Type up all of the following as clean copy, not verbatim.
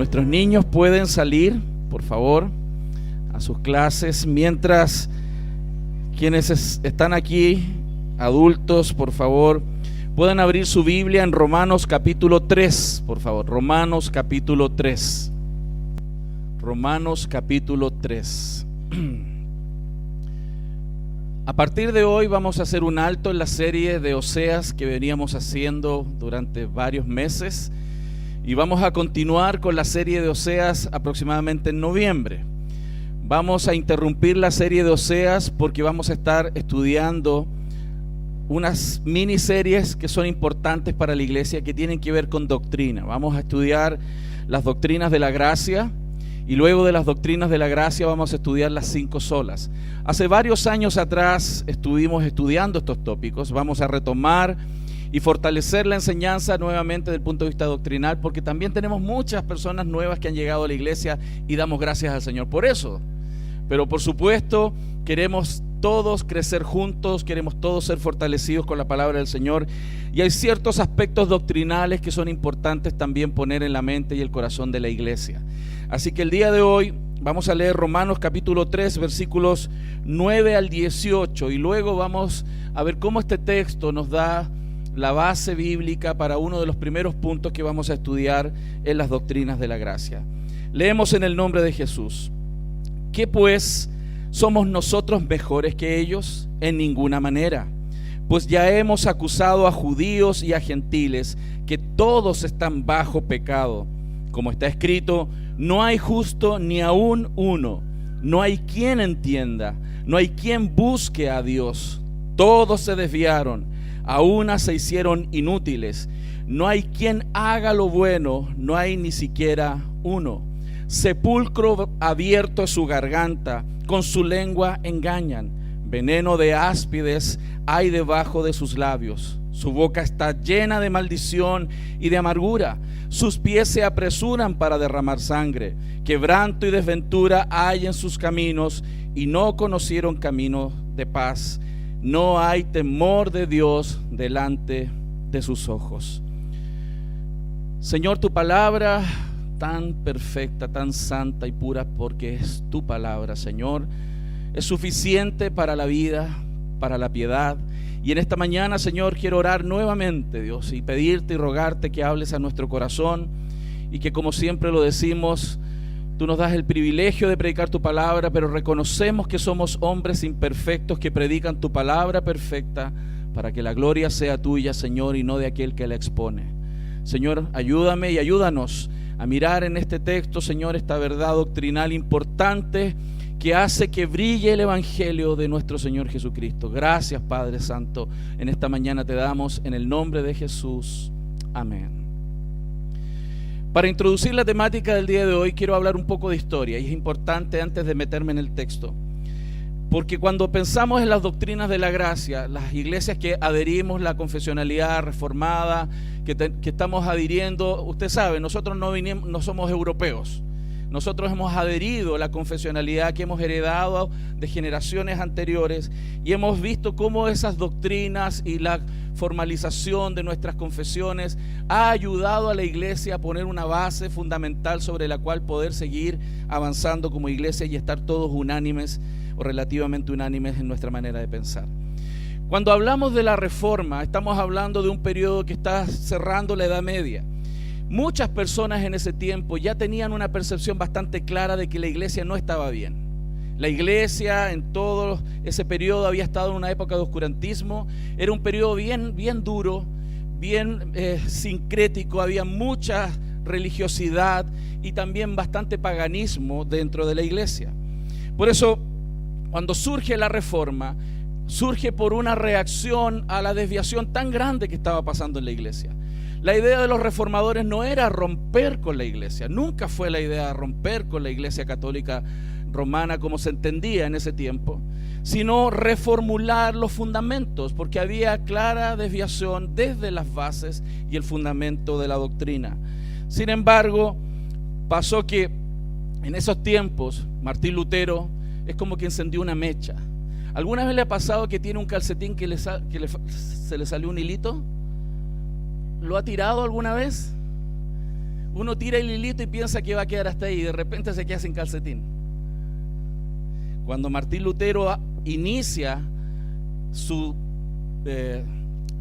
Nuestros niños pueden salir, por favor, a sus clases, mientras quienes están aquí, adultos, por favor, puedan abrir su Biblia en Romanos capítulo 3, por favor. Romanos capítulo 3. Romanos capítulo 3. A partir de hoy vamos a hacer un alto en la serie de Oseas que veníamos haciendo durante varios meses y vamos a continuar con la serie de Oseas aproximadamente en noviembre. Vamos a interrumpir la serie de Oseas porque vamos a estar estudiando unas miniseries que son importantes para la iglesia, que tienen que ver con doctrina. Vamos a estudiar las doctrinas de la gracia y luego de las doctrinas de la gracia vamos a estudiar las 5 solas. Hace varios años atrás estuvimos estudiando estos tópicos. Vamos a retomar y fortalecer la enseñanza nuevamente desde el punto de vista doctrinal, porque también tenemos muchas personas nuevas que han llegado a la iglesia y damos gracias al Señor por eso. Pero por supuesto queremos todos crecer juntos, queremos todos ser fortalecidos con la palabra del Señor, y hay ciertos aspectos doctrinales que son importantes también poner en la mente y el corazón de la iglesia. Así que el día de hoy vamos a leer Romanos capítulo 3, versículos 9 al 18, y luego vamos a ver cómo este texto nos da la base bíblica para uno de los primeros puntos que vamos a estudiar en las doctrinas de la gracia. Leemos en el nombre de Jesús. ¿Qué pues? ¿Somos nosotros mejores que ellos? En ninguna manera. Pues ya hemos acusado a judíos y a gentiles que todos están bajo pecado. Como está escrito, no hay justo ni aún uno. No hay quien entienda, no hay quien busque a Dios. Todos se desviaron, a una se hicieron inútiles. No hay quien haga lo bueno, no hay ni siquiera uno. Sepulcro abierto es su garganta, con su lengua engañan. Veneno de áspides hay debajo de sus labios. Su boca está llena de maldición y de amargura. Sus pies se apresuran para derramar sangre. Quebranto y desventura hay en sus caminos, y no conocieron camino de paz. No hay temor de Dios delante de sus ojos. Señor, tu palabra tan perfecta, tan santa y pura, porque es tu palabra, Señor, es suficiente para la vida, para la piedad. Y en esta mañana, Señor, quiero orar nuevamente, Dios, y pedirte y rogarte que hables a nuestro corazón, y que, como siempre lo decimos, tú nos das el privilegio de predicar tu palabra, pero reconocemos que somos hombres imperfectos que predican tu palabra perfecta para que la gloria sea tuya, Señor, y no de aquel que la expone. Señor, ayúdame y ayúdanos a mirar en este texto, Señor, esta verdad doctrinal importante que hace que brille el evangelio de nuestro Señor Jesucristo. Gracias, Padre Santo, en esta mañana te damos en el nombre de Jesús. Amén. Para introducir la temática del día de hoy quiero hablar un poco de historia, y es importante antes de meterme en el texto, porque cuando pensamos en las doctrinas de la gracia, las iglesias que adherimos la confesionalidad reformada, que estamos adhiriendo, usted sabe, nosotros no somos europeos, nosotros hemos adherido la confesionalidad que hemos heredado de generaciones anteriores, y hemos visto cómo esas doctrinas y la formalización de nuestras confesiones ha ayudado a la iglesia a poner una base fundamental sobre la cual poder seguir avanzando como iglesia y estar todos unánimes o relativamente unánimes en nuestra manera de pensar. Cuando hablamos de la reforma, estamos hablando de un periodo que está cerrando la Edad Media. Muchas personas en ese tiempo ya tenían una percepción bastante clara de que la iglesia no estaba bien. La iglesia en todo ese periodo había estado en una época de oscurantismo. Era un periodo bien duro, bien sincrético. Había mucha religiosidad y también bastante paganismo dentro de la iglesia. Por eso, cuando surge la reforma, surge por una reacción a la desviación tan grande que estaba pasando en la iglesia. La idea de los reformadores no era romper con la iglesia, nunca fue la idea de romper con la iglesia católica romana como se entendía en ese tiempo, sino reformular los fundamentos, porque había clara desviación desde las bases y el fundamento de la doctrina. Sin embargo, pasó que en esos tiempos Martín Lutero es como que encendió una mecha. ¿Alguna vez le ha pasado que tiene un calcetín que se le salió un hilito? ¿Lo ha tirado alguna vez? Uno tira el hilito y piensa que va a quedar hasta ahí y de repente se queda sin calcetín. Cuando Martín Lutero inicia su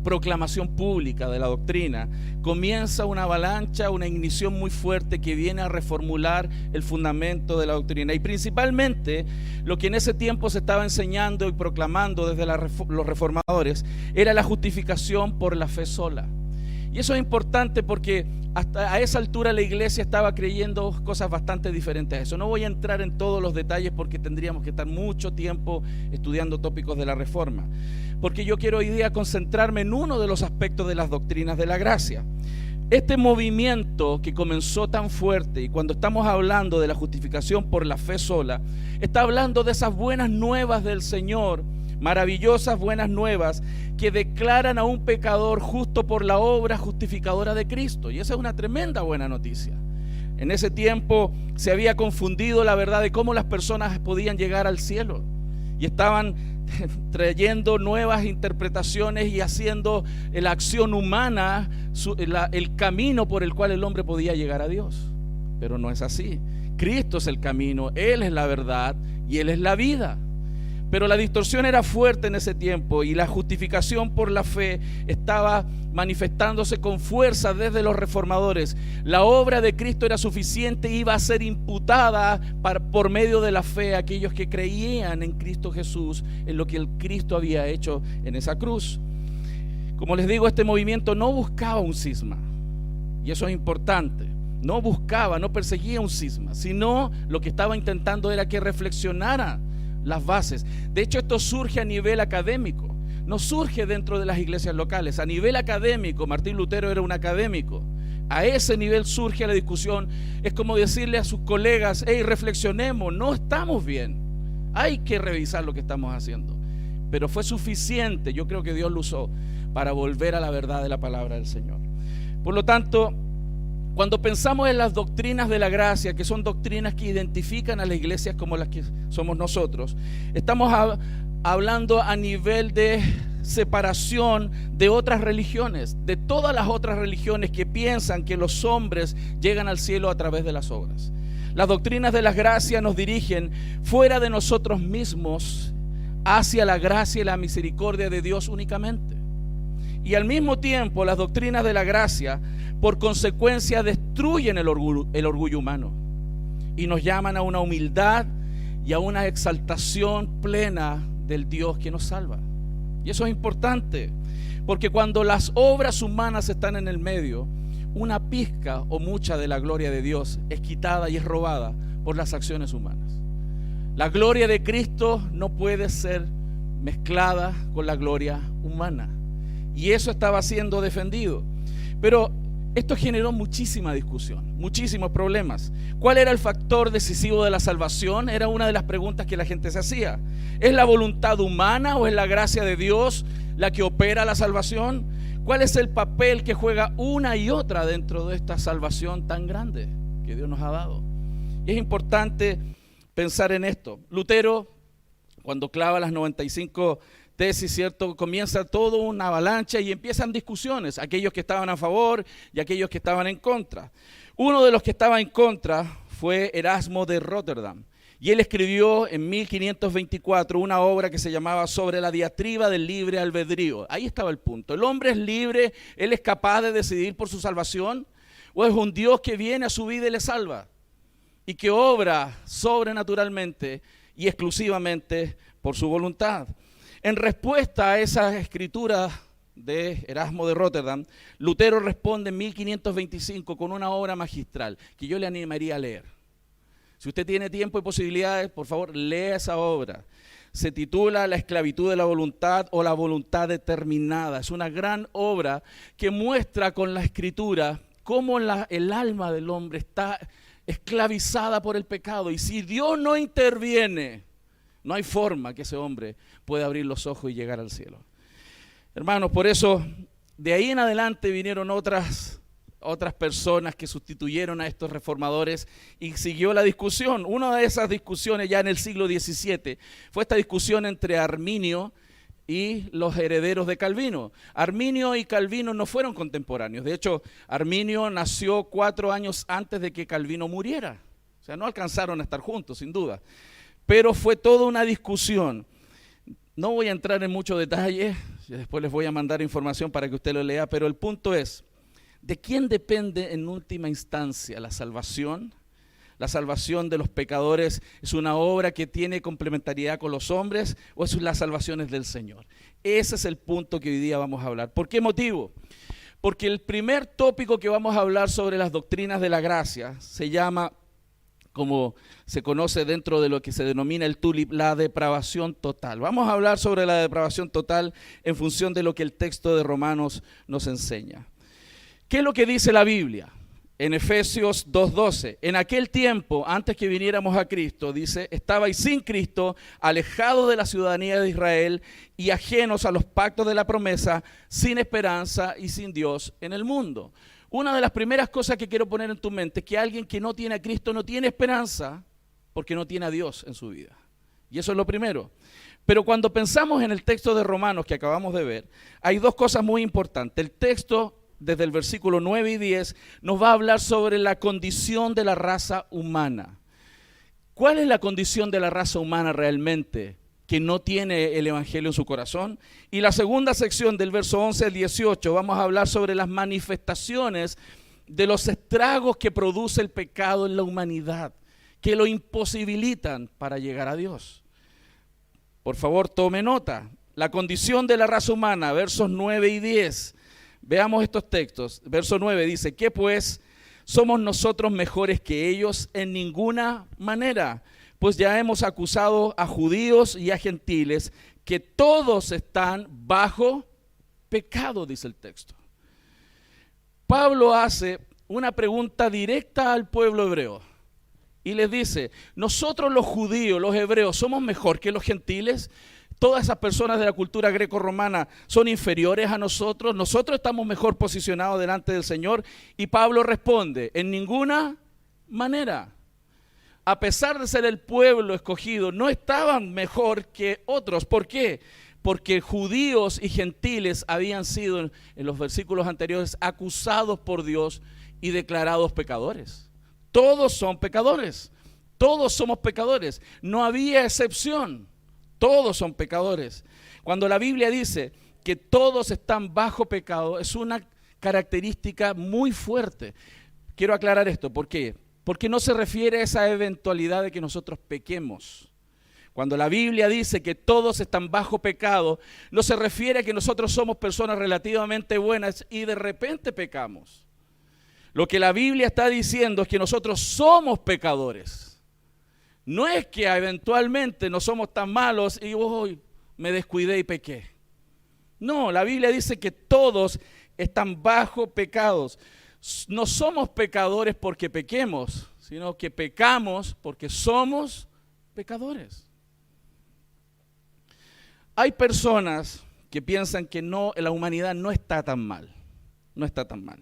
proclamación pública de la doctrina, comienza una avalancha, una ignición muy fuerte que viene a reformular el fundamento de la doctrina. Y principalmente lo que en ese tiempo se estaba enseñando y proclamando desde los reformadores era la justificación por la fe sola. Y eso es importante porque hasta a esa altura la iglesia estaba creyendo cosas bastante diferentes a eso. No voy a entrar en todos los detalles porque tendríamos que estar mucho tiempo estudiando tópicos de la Reforma, porque yo quiero hoy día concentrarme en uno de los aspectos de las doctrinas de la gracia. Este movimiento que comenzó tan fuerte, y cuando estamos hablando de la justificación por la fe sola, está hablando de esas buenas nuevas del Señor, maravillosas buenas nuevas que declaran a un pecador justo por la obra justificadora de Cristo. Y esa es una tremenda buena noticia. En ese tiempo se había confundido la verdad de cómo las personas podían llegar al cielo, y estaban trayendo nuevas interpretaciones y haciendo la acción humana el camino por el cual el hombre podía llegar a Dios. Pero no es así. Cristo es el camino, Él es la verdad y Él es la vida. Pero la distorsión era fuerte en ese tiempo y la justificación por la fe estaba manifestándose con fuerza desde los reformadores. La obra de Cristo era suficiente e iba a ser imputada por medio de la fe a aquellos que creían en Cristo Jesús, en lo que el Cristo había hecho en esa cruz. Como les digo, este movimiento no buscaba un cisma, y eso es importante. No buscaba, no perseguía un cisma, sino lo que estaba intentando era que reflexionara las bases. De hecho, esto surge a nivel académico, no surge dentro de las iglesias locales. A nivel académico, Martín Lutero era un académico. A ese nivel surge la discusión. Es como decirle a sus colegas: hey, reflexionemos, no estamos bien, hay que revisar lo que estamos haciendo. Pero fue suficiente, yo creo que Dios lo usó para volver a la verdad de la palabra del Señor. Por lo tanto, cuando pensamos en las doctrinas de la gracia, que son doctrinas que identifican a las iglesias como las que somos nosotros, estamos hablando a nivel de separación de otras religiones, de todas las otras religiones que piensan que los hombres llegan al cielo a través de las obras. Las doctrinas de la gracia nos dirigen fuera de nosotros mismos hacia la gracia y la misericordia de Dios únicamente. Y al mismo tiempo, las doctrinas de la gracia, por consecuencia, destruyen el orgullo humano y nos llaman a una humildad y a una exaltación plena del Dios que nos salva. Y eso es importante, porque cuando las obras humanas están en el medio, una pizca o mucha de la gloria de Dios es quitada y es robada por las acciones humanas. La gloria de Cristo no puede ser mezclada con la gloria humana, y eso estaba siendo defendido. Pero esto generó muchísima discusión, muchísimos problemas. ¿Cuál era el factor decisivo de la salvación? Era una de las preguntas que la gente se hacía. ¿Es la voluntad humana o es la gracia de Dios la que opera la salvación? ¿Cuál es el papel que juega una y otra dentro de esta salvación tan grande que Dios nos ha dado? Y es importante pensar en esto. Lutero, cuando clava las 95 tesis, ¿cierto?, comienza todo una avalancha y empiezan discusiones, aquellos que estaban a favor y aquellos que estaban en contra. Uno de los que estaba en contra fue Erasmo de Rotterdam, y él escribió en 1524 una obra que se llamaba Sobre la diatriba del libre albedrío. Ahí estaba el punto. ¿El hombre es libre? ¿Él es capaz de decidir por su salvación? ¿O es un Dios que viene a su vida y le salva? Y que obra sobrenaturalmente y exclusivamente por su voluntad. En respuesta a esa escritura de Erasmo de Rotterdam, Lutero responde en 1525 con una obra magistral que yo le animaría a leer. Si usted tiene tiempo y posibilidades, por favor, lea esa obra. Se titula La esclavitud de la voluntad o la voluntad determinada. Es una gran obra que muestra con la escritura cómo el alma del hombre está esclavizada por el pecado, y si Dios no interviene, no hay forma que ese hombre pueda abrir los ojos y llegar al cielo. Hermanos, por eso, de ahí en adelante vinieron otras personas que sustituyeron a estos reformadores y siguió la discusión. Una de esas discusiones ya en el siglo XVII fue esta discusión entre Arminio y los herederos de Calvino. Arminio y Calvino no fueron contemporáneos. De hecho, Arminio nació 4 años antes de que Calvino muriera. O sea, no alcanzaron a estar juntos, sin duda. Pero fue toda una discusión. No voy a entrar en mucho detalle, después les voy a mandar información para que usted lo lea, pero el punto es, ¿de quién depende en última instancia la salvación? ¿La salvación de los pecadores es una obra que tiene complementariedad con los hombres o es la salvación es del Señor? Ese es el punto que hoy día vamos a hablar. ¿Por qué motivo? Porque el primer tópico que vamos a hablar sobre las doctrinas de la gracia se llama, como se conoce dentro de lo que se denomina el TULIP, la depravación total. Vamos a hablar sobre la depravación total en función de lo que el texto de Romanos nos enseña. ¿Qué es lo que dice la Biblia? En Efesios 2:12, en aquel tiempo, antes que viniéramos a Cristo, dice, estabais sin Cristo, alejados de la ciudadanía de Israel y ajenos a los pactos de la promesa, sin esperanza y sin Dios en el mundo. Una de las primeras cosas que quiero poner en tu mente es que alguien que no tiene a Cristo no tiene esperanza porque no tiene a Dios en su vida. Y eso es lo primero. Pero cuando pensamos en el texto de Romanos que acabamos de ver, hay dos cosas muy importantes. El texto, desde el versículo 9 y 10, nos va a hablar sobre la condición de la raza humana. ¿Cuál es la condición de la raza humana realmente? Que no tiene el evangelio en su corazón. Y la segunda sección del verso 11 al 18 vamos a hablar sobre las manifestaciones de los estragos que produce el pecado en la humanidad, que lo imposibilitan para llegar a Dios. Por favor, tome nota. La condición de la raza humana, versos 9 y 10. Veamos estos textos. Verso 9 dice, ¿qué pues? ¿Somos nosotros mejores que ellos? En ninguna manera. Pues ya hemos acusado a judíos y a gentiles que todos están bajo pecado, dice el texto. Pablo hace una pregunta directa al pueblo hebreo y les dice, nosotros los judíos, los hebreos, ¿somos mejor que los gentiles? Todas esas personas de la cultura greco-romana son inferiores a nosotros, nosotros estamos mejor posicionados delante del Señor. Y Pablo responde, en ninguna manera. A pesar de ser el pueblo escogido, no estaban mejor que otros. ¿Por qué? Porque judíos y gentiles habían sido, en los versículos anteriores, acusados por Dios y declarados pecadores. Todos son pecadores, todos somos pecadores, no había excepción, todos son pecadores. Cuando la Biblia dice que todos están bajo pecado, es una característica muy fuerte. Quiero aclarar esto, ¿por qué? Porque no se refiere a esa eventualidad de que nosotros pequemos. Cuando la Biblia dice que todos están bajo pecado, no se refiere a que nosotros somos personas relativamente buenas y de repente pecamos. Lo que la Biblia está diciendo es que nosotros somos pecadores. No es que eventualmente no somos tan malos y hoy me descuidé y pequé. No, la Biblia dice que todos están bajo pecados. No somos pecadores porque pequemos, sino que pecamos porque somos pecadores. Hay personas que piensan que no, la humanidad no está tan mal, no está tan mal.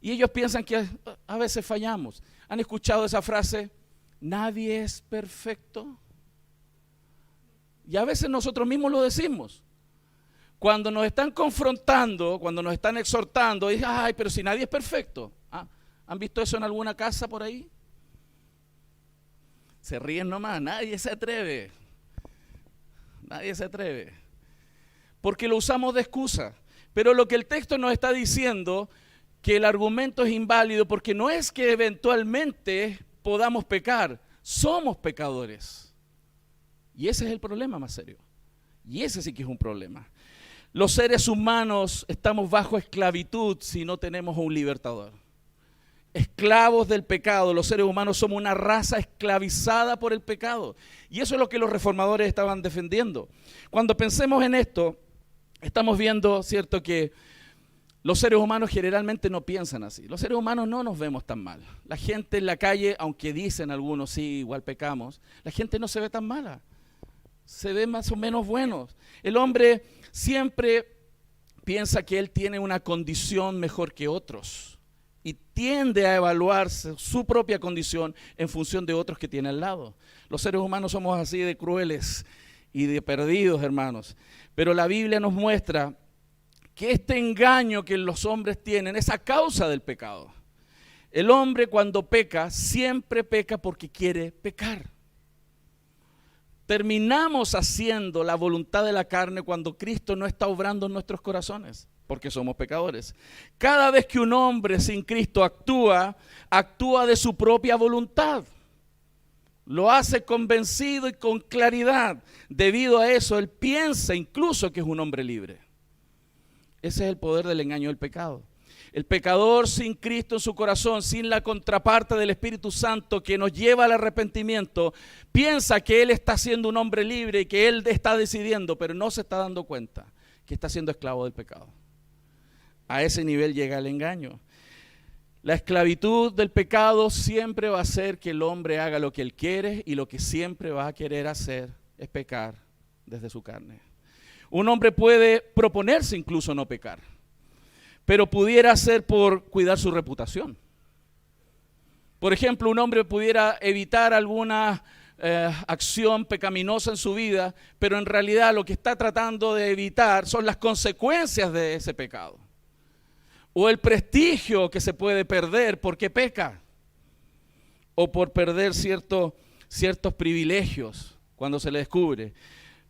Y ellos piensan que a veces fallamos. ¿Han escuchado esa frase? Nadie es perfecto. Y a veces nosotros mismos lo decimos. Cuando nos están confrontando, cuando nos están exhortando, dicen, ay, pero si nadie es perfecto. ¿Ah? ¿Han visto eso en alguna casa por ahí? Se ríen nomás, nadie se atreve. Nadie se atreve. Porque lo usamos de excusa. Pero lo que el texto nos está diciendo, que el argumento es inválido, porque no es que eventualmente podamos pecar, somos pecadores. Y ese es el problema más serio. Y ese sí que es un problema. Los seres humanos estamos bajo esclavitud si no tenemos un libertador. Esclavos del pecado, los seres humanos somos una raza esclavizada por el pecado. Y eso es lo que los reformadores estaban defendiendo. Cuando pensemos en esto, estamos viendo, ¿cierto?, que los seres humanos generalmente no piensan así. Los seres humanos no nos vemos tan mal. La gente en la calle, aunque dicen algunos, sí, igual pecamos, la gente no se ve tan mala. Se ve más o menos buenos. El hombre siempre piensa que él tiene una condición mejor que otros y tiende a evaluar su propia condición en función de otros que tiene al lado. Los seres humanos somos así de crueles y de perdidos, hermanos. Pero la Biblia nos muestra que este engaño que los hombres tienen es a causa del pecado. El hombre cuando peca, siempre peca porque quiere pecar. Terminamos haciendo la voluntad de la carne cuando Cristo no está obrando en nuestros corazones, porque somos pecadores. Cada vez que un hombre sin Cristo actúa de su propia voluntad. Lo hace convencido y con claridad. Debido a eso, él piensa incluso que es un hombre libre. Ese es el poder del engaño del pecado. El pecador sin Cristo en su corazón, sin la contraparte del Espíritu Santo que nos lleva al arrepentimiento, piensa que él está siendo un hombre libre y que él está decidiendo, pero no se está dando cuenta que está siendo esclavo del pecado. A ese nivel llega el engaño. La esclavitud del pecado siempre va a hacer que el hombre haga lo que él quiere, y lo que siempre va a querer hacer es pecar desde su carne. Un hombre puede proponerse incluso no pecar, pero pudiera ser por cuidar su reputación. Por ejemplo, un hombre pudiera evitar alguna acción pecaminosa en su vida, pero en realidad lo que está tratando de evitar son las consecuencias de ese pecado. O el prestigio que se puede perder porque peca. O por perder ciertos privilegios cuando se le descubre.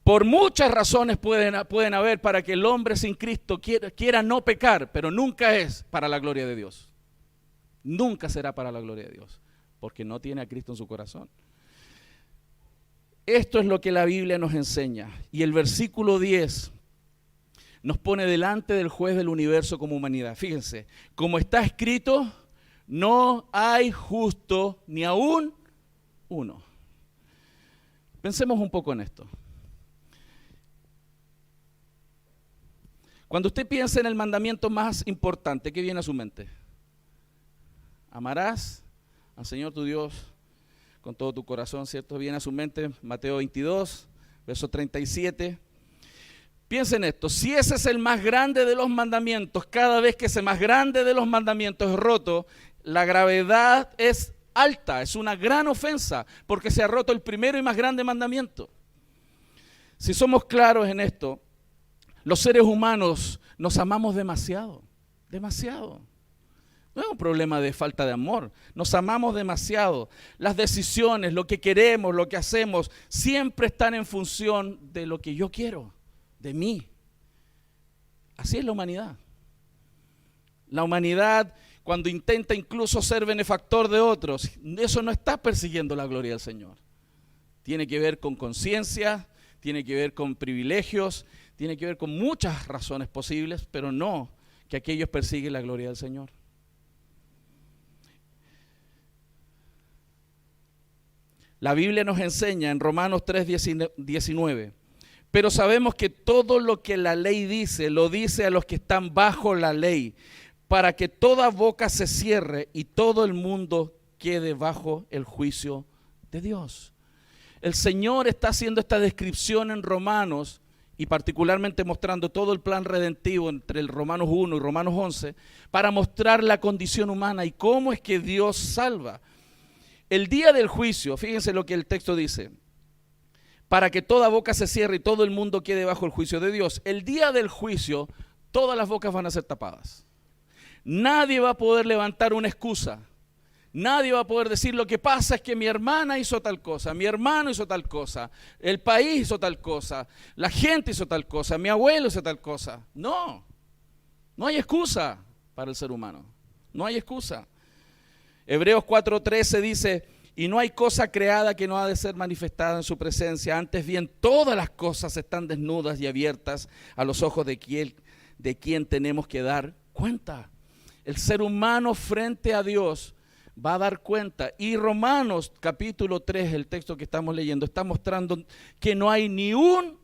Por muchas razones pueden haber para que el hombre sin Cristo quiera no pecar, pero nunca es para la gloria de Dios. Nunca será para la gloria de Dios, porque no tiene a Cristo en su corazón. Esto es lo que la Biblia nos enseña. Y el versículo 10 nos pone delante del juez del universo como humanidad. Fíjense, como está escrito, no hay justo ni aún uno. Pensemos un poco en esto. Cuando usted piensa en el mandamiento más importante, ¿qué viene a su mente? Amarás al Señor tu Dios con todo tu corazón, ¿cierto? Viene a su mente Mateo 22, verso 37. Piensen esto, si ese es el más grande de los mandamientos, cada vez que ese más grande de los mandamientos es roto, la gravedad es alta, es una gran ofensa, porque se ha roto el primero y más grande mandamiento. Si somos claros en esto, los seres humanos nos amamos demasiado, demasiado. No es un problema de falta de amor, nos amamos demasiado. Las decisiones, lo que queremos, lo que hacemos, siempre están en función de lo que yo quiero, de mí. Así es la humanidad. La humanidad, cuando intenta incluso ser benefactor de otros, eso no está persiguiendo la gloria del Señor. Tiene que ver con conciencia, tiene que ver con privilegios, tiene que ver con muchas razones posibles, pero no que aquellos persiguen la gloria del Señor. La Biblia nos enseña en Romanos 3:19, pero sabemos que todo lo que la ley dice, lo dice a los que están bajo la ley, para que toda boca se cierre y todo el mundo quede bajo el juicio de Dios. El Señor está haciendo esta descripción en Romanos, y particularmente mostrando todo el plan redentivo entre el Romanos 1 y Romanos 11, para mostrar la condición humana y cómo es que Dios salva. El día del juicio, fíjense lo que el texto dice, para que toda boca se cierre y todo el mundo quede bajo el juicio de Dios. El día del juicio, todas las bocas van a ser tapadas. Nadie va a poder levantar una excusa. Nadie va a poder decir, lo que pasa es que mi hermana hizo tal cosa, mi hermano hizo tal cosa, el país hizo tal cosa, la gente hizo tal cosa, mi abuelo hizo tal cosa. No hay excusa para el ser humano, no hay excusa. Hebreos 4:13 dice, y no hay cosa creada que no ha de ser manifestada en su presencia, antes bien todas las cosas están desnudas y abiertas a los ojos de quien tenemos que dar cuenta. El ser humano frente a Dios va a dar cuenta. Y Romanos capítulo 3, el texto que estamos leyendo, está mostrando que no hay ni un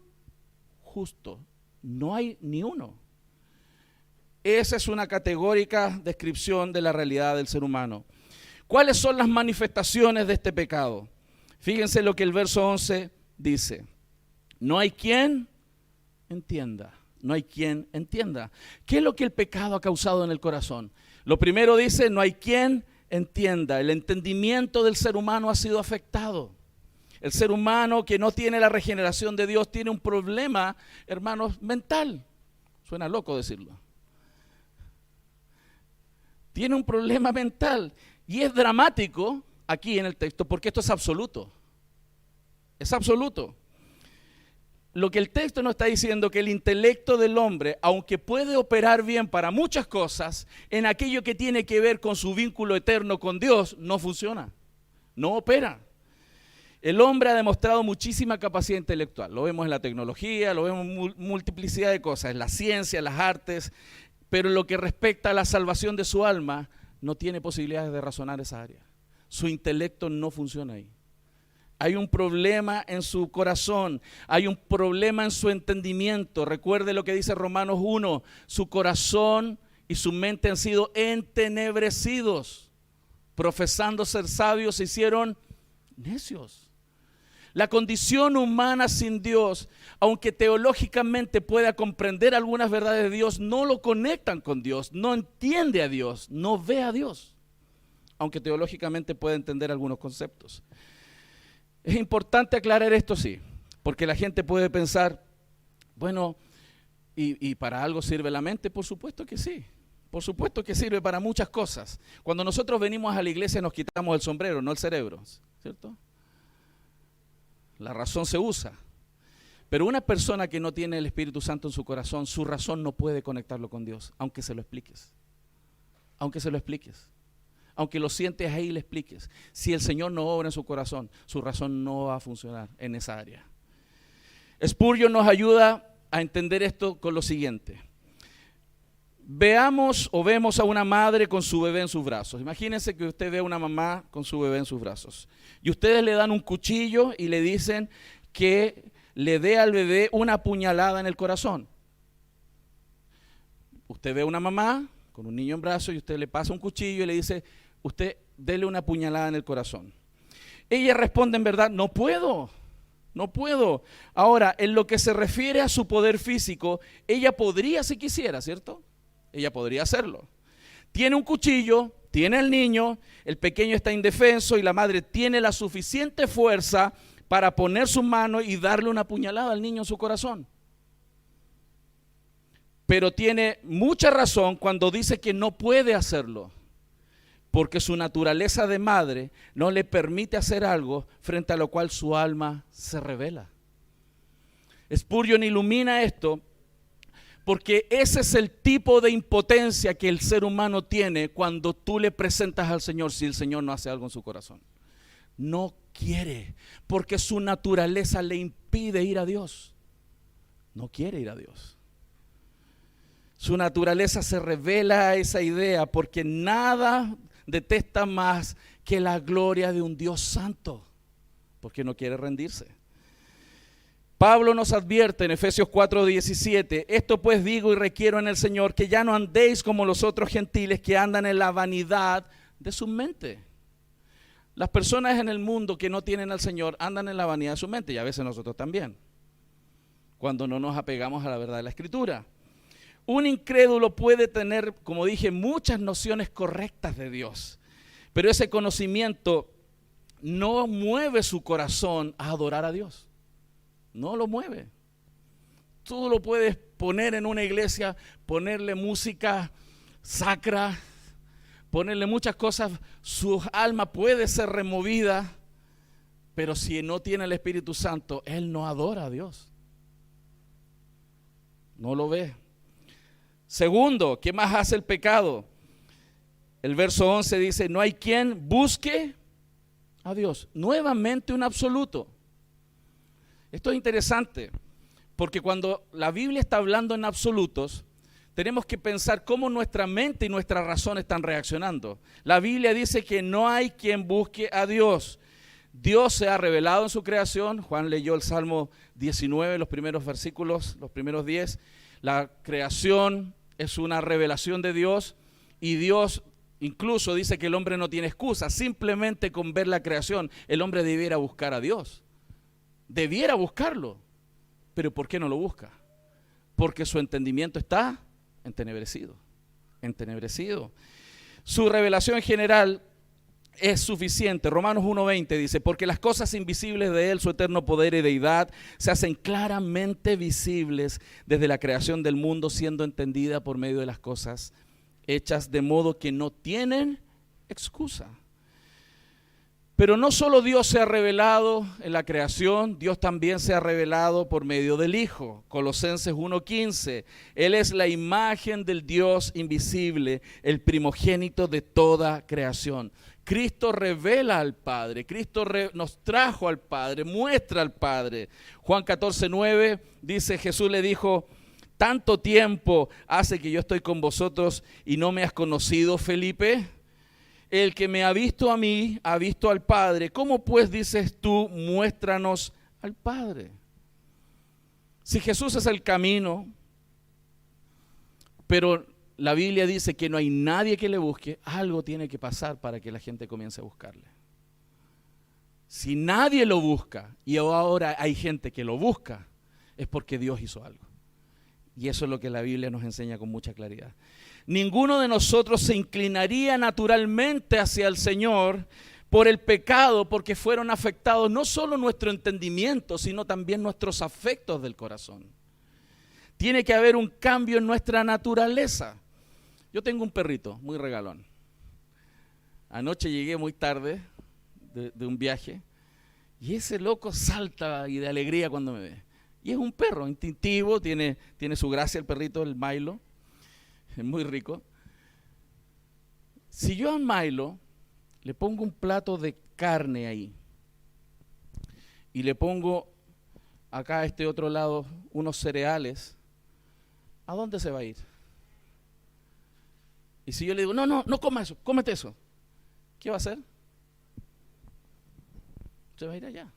justo, no hay ni uno. Esa es una categórica descripción de la realidad del ser humano. ¿Cuáles son las manifestaciones de este pecado? Fíjense lo que el verso 11 dice. No hay quien entienda, no hay quien entienda. ¿Qué es lo que el pecado ha causado en el corazón? Lo primero dice, no hay quien entienda. El entendimiento del ser humano ha sido afectado. El ser humano que no tiene la regeneración de Dios tiene un problema, hermanos, mental. Suena loco decirlo. Tiene un problema mental. Y es dramático aquí en el texto porque esto es absoluto. Es absoluto. Lo que el texto nos está diciendo que el intelecto del hombre, aunque puede operar bien para muchas cosas, en aquello que tiene que ver con su vínculo eterno con Dios, no funciona, no opera. El hombre ha demostrado muchísima capacidad intelectual, lo vemos en la tecnología, lo vemos en multiplicidad de cosas, en la ciencia, en las artes, pero en lo que respecta a la salvación de su alma, no tiene posibilidades de razonar esa área. Su intelecto no funciona ahí. Hay un problema en su corazón, hay un problema en su entendimiento. Recuerde lo que dice Romanos 1, su corazón y su mente han sido entenebrecidos. Profesando ser sabios se hicieron necios. La condición humana sin Dios, aunque teológicamente pueda comprender algunas verdades de Dios, no lo conectan con Dios, no entiende a Dios, no ve a Dios, aunque teológicamente pueda entender algunos conceptos. Es importante aclarar esto, sí, porque la gente puede pensar, bueno, ¿y para algo sirve la mente? Por supuesto que sí, por supuesto que sirve para muchas cosas. Cuando nosotros venimos a la iglesia nos quitamos el sombrero, no el cerebro, ¿cierto? La razón se usa, pero una persona que no tiene el Espíritu Santo en su corazón, su razón no puede conectarlo con Dios, aunque se lo expliques, aunque se lo expliques. Aunque lo sientes ahí y le expliques, si el Señor no obra en su corazón, su razón no va a funcionar en esa área. Spurgeon nos ayuda a entender esto con lo siguiente. Veamos o vemos a una madre con su bebé en sus brazos. Imagínense que usted ve a una mamá con su bebé en sus brazos. Y ustedes le dan un cuchillo y le dicen que le dé al bebé una puñalada en el corazón. Usted ve a una mamá con un niño en brazos y usted le pasa un cuchillo y le dice, usted dele una puñalada en el corazón. Ella responde en verdad, no puedo. Ahora, en lo que se refiere a su poder físico, ella podría si quisiera, ¿cierto? Ella podría hacerlo. Tiene un cuchillo, tiene el niño, el pequeño está indefenso y la madre tiene la suficiente fuerza para poner su mano y darle una puñalada al niño en su corazón. Pero tiene mucha razón cuando dice que no puede hacerlo, porque su naturaleza de madre no le permite hacer algo frente a lo cual su alma se revela. Spurgeon ilumina esto porque ese es el tipo de impotencia que el ser humano tiene cuando tú le presentas al Señor si el Señor no hace algo en su corazón. No quiere, porque su naturaleza le impide ir a Dios. No quiere ir a Dios. Su naturaleza se revela a esa idea porque nada detesta más que la gloria de un Dios santo, porque no quiere rendirse. Pablo nos advierte en Efesios 4:17, esto pues digo y requiero en el Señor que ya no andéis como los otros gentiles que andan en la vanidad de su mente. Las personas en el mundo que no tienen al Señor andan en la vanidad de su mente y a veces nosotros también, cuando no nos apegamos a la verdad de la Escritura. Un incrédulo puede tener, como dije, muchas nociones correctas de Dios, pero ese conocimiento no mueve su corazón a adorar a Dios. No lo mueve. Tú lo puedes poner en una iglesia, ponerle música sacra, ponerle muchas cosas, su alma puede ser removida, pero si no tiene el Espíritu Santo, él no adora a Dios. No lo ve. Segundo, ¿qué más hace el pecado? El verso 11 dice, no hay quien busque a Dios. Nuevamente un absoluto. Esto es interesante, porque cuando la Biblia está hablando en absolutos, tenemos que pensar cómo nuestra mente y nuestra razón están reaccionando. La Biblia dice que no hay quien busque a Dios. Dios se ha revelado en su creación. Juan leyó el Salmo 19, los primeros versículos, los primeros 10. La creación es una revelación de Dios y Dios incluso dice que el hombre no tiene excusa. Simplemente con ver la creación, el hombre debiera buscar a Dios. Debiera buscarlo. Pero ¿por qué no lo busca? Porque su entendimiento está entenebrecido. Su revelación general es suficiente. Romanos 1:20 dice, porque las cosas invisibles de Él, su eterno poder y deidad, se hacen claramente visibles desde la creación del mundo, siendo entendida por medio de las cosas hechas, de modo que no tienen excusa. Pero no solo Dios se ha revelado en la creación, Dios también se ha revelado por medio del Hijo. Colosenses 1:15, Él es la imagen del Dios invisible, el primogénito de toda creación. Cristo revela al Padre, Cristo nos trajo al Padre, muestra al Padre. Juan 14:9 dice, Jesús le dijo, tanto tiempo hace que yo estoy con vosotros y no me has conocido, Felipe. El que me ha visto a mí, ha visto al Padre. ¿Cómo pues dices tú, muéstranos al Padre? Si Jesús es el camino, pero la Biblia dice que no hay nadie que le busque, algo tiene que pasar para que la gente comience a buscarle. Si nadie lo busca y ahora hay gente que lo busca, es porque Dios hizo algo. Y eso es lo que la Biblia nos enseña con mucha claridad. Ninguno de nosotros se inclinaría naturalmente hacia el Señor por el pecado, porque fueron afectados no solo nuestro entendimiento, sino también nuestros afectos del corazón. Tiene que haber un cambio en nuestra naturaleza. Yo tengo un perrito muy regalón. Anoche llegué muy tarde de un viaje y ese loco salta y de alegría cuando me ve. Y es un perro instintivo, tiene su gracia el perrito, el Milo. Es muy rico. Si yo a Milo le pongo un plato de carne ahí y le pongo acá a este otro lado unos cereales, ¿a dónde se va a ir? Y si yo le digo, no coma eso, cómete eso, ¿qué va a hacer? Se va a ir allá.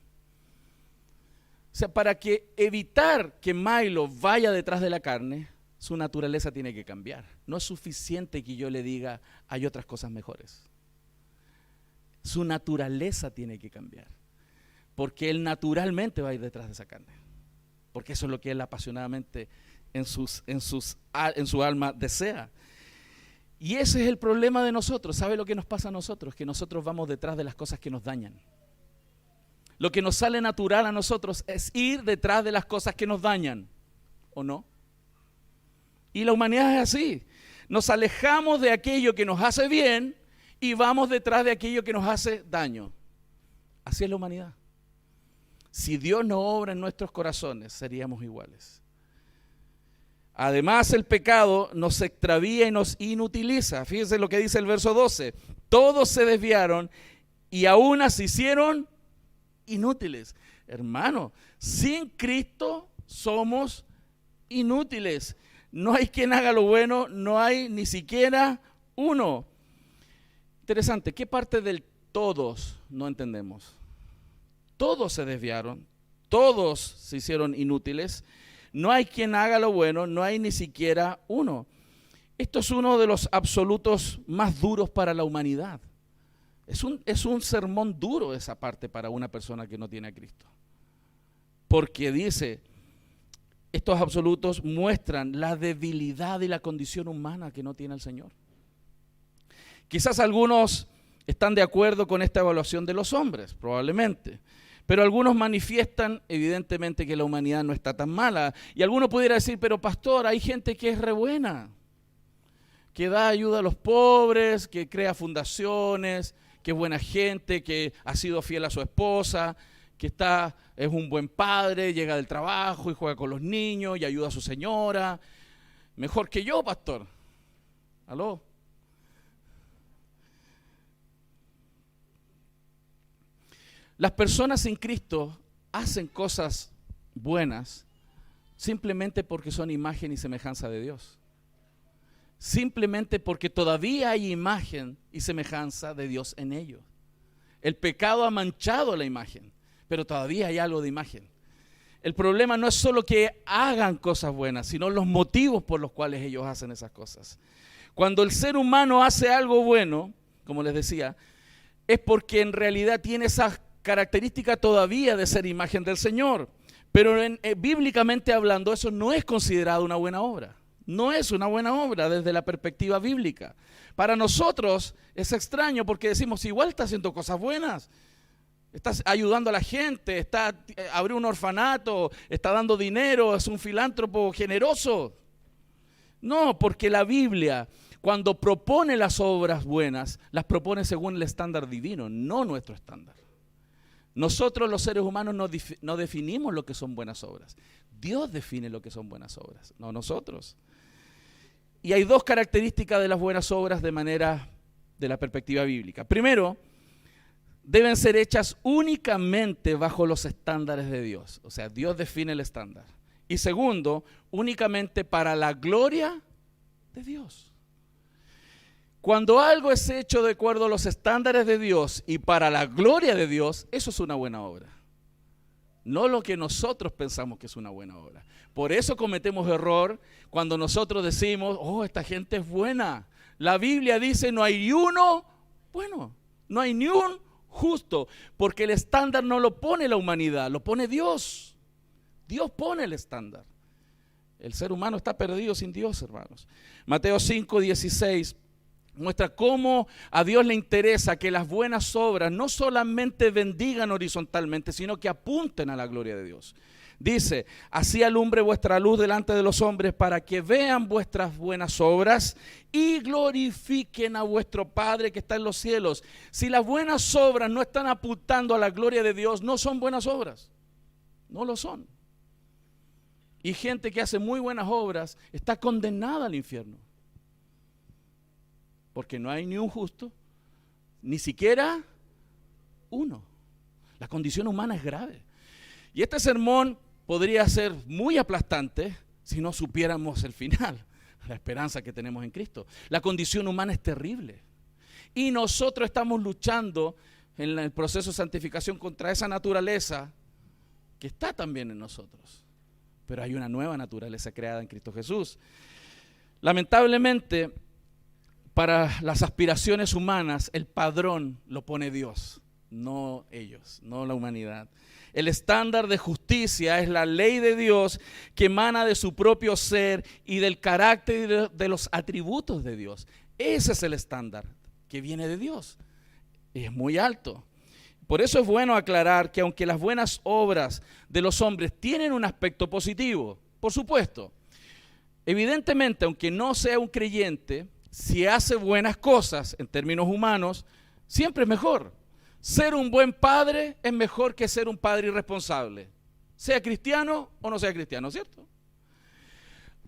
O sea, para evitar que Milo vaya detrás de la carne, su naturaleza tiene que cambiar. No es suficiente que yo le diga, hay otras cosas mejores. Su naturaleza tiene que cambiar. Porque él naturalmente va a ir detrás de esa carne. Porque eso es lo que él apasionadamente en su alma desea. Y ese es el problema de nosotros. ¿Sabe lo que nos pasa a nosotros? Que nosotros vamos detrás de las cosas que nos dañan. Lo que nos sale natural a nosotros es ir detrás de las cosas que nos dañan, ¿o no? Y la humanidad es así. Nos alejamos de aquello que nos hace bien y vamos detrás de aquello que nos hace daño. Así es la humanidad. Si Dios no obra en nuestros corazones, seríamos iguales. Además, el pecado nos extravía y nos inutiliza. Fíjense lo que dice el verso 12. Todos se desviaron y a unas se hicieron inútiles. Hermano, sin Cristo somos inútiles. No hay quien haga lo bueno, no hay ni siquiera uno. Interesante, ¿qué parte del todos no entendemos? Todos se desviaron, todos se hicieron inútiles, no hay quien haga lo bueno, no hay ni siquiera uno. Esto es uno de los absolutos más duros para la humanidad. Es un sermón duro esa parte para una persona que no tiene a Cristo. Porque dice, estos absolutos muestran la debilidad y la condición humana que no tiene el Señor. Quizás algunos están de acuerdo con esta evaluación de los hombres, probablemente. Pero algunos manifiestan evidentemente que la humanidad no está tan mala. Y alguno pudiera decir, pero pastor, hay gente que es re buena, que da ayuda a los pobres, que crea fundaciones, que es buena gente, que ha sido fiel a su esposa, que es un buen padre, llega del trabajo y juega con los niños y ayuda a su señora. Mejor que yo, pastor. ¿Aló? Las personas sin Cristo hacen cosas buenas simplemente porque son imagen y semejanza de Dios. Simplemente porque todavía hay imagen y semejanza de Dios en ellos. El pecado ha manchado la imagen, pero todavía hay algo de imagen. El problema no es solo que hagan cosas buenas, sino los motivos por los cuales ellos hacen esas cosas. Cuando el ser humano hace algo bueno, como les decía, es porque en realidad tiene esa característica todavía de ser imagen del Señor. Pero bíblicamente hablando, eso no es considerado una buena obra. No es una buena obra desde la perspectiva bíblica. Para nosotros es extraño porque decimos, igual está haciendo cosas buenas. Está ayudando a la gente, abrió un orfanato, está dando dinero, es un filántropo generoso. No, porque la Biblia, cuando propone las obras buenas, las propone según el estándar divino, no nuestro estándar. Nosotros los seres humanos no definimos lo que son buenas obras. Dios define lo que son buenas obras, no nosotros. Y hay dos características de las buenas obras de la perspectiva bíblica. Primero, deben ser hechas únicamente bajo los estándares de Dios. O sea, Dios define el estándar. Y segundo, únicamente para la gloria de Dios. Cuando algo es hecho de acuerdo a los estándares de Dios y para la gloria de Dios, eso es una buena obra. No lo que nosotros pensamos que es una buena obra. Por eso cometemos error cuando nosotros decimos, oh, esta gente es buena. La Biblia dice, no hay ni uno bueno, no hay ni un justo, porque el estándar no lo pone la humanidad, lo pone Dios. Dios pone el estándar. El ser humano está perdido sin Dios, hermanos. Mateo 5:16 muestra cómo a Dios le interesa que las buenas obras no solamente bendigan horizontalmente, sino que apunten a la gloria de Dios. Dice, así alumbre vuestra luz delante de los hombres para que vean vuestras buenas obras y glorifiquen a vuestro Padre que está en los cielos. Si las buenas obras no están apuntando a la gloria de Dios, no son buenas obras. No lo son. Y gente que hace muy buenas obras está condenada al infierno. Porque no hay ni un justo, ni siquiera uno. La condición humana es grave. Y este sermón podría ser muy aplastante si no supiéramos el final, la esperanza que tenemos en Cristo. La condición humana es terrible. Y nosotros estamos luchando en el proceso de santificación contra esa naturaleza que está también en nosotros. Pero hay una nueva naturaleza creada en Cristo Jesús. Lamentablemente, para las aspiraciones humanas, el padrón lo pone Dios, no ellos, no la humanidad. El estándar de justicia es la ley de Dios que emana de su propio ser y del carácter y de los atributos de Dios. Ese es el estándar que viene de Dios. Es muy alto. Por eso es bueno aclarar que aunque las buenas obras de los hombres tienen un aspecto positivo, por supuesto, evidentemente, aunque no sea un creyente, si hace buenas cosas en términos humanos, siempre es mejor. Ser un buen padre es mejor que ser un padre irresponsable, sea cristiano o no sea cristiano, ¿cierto?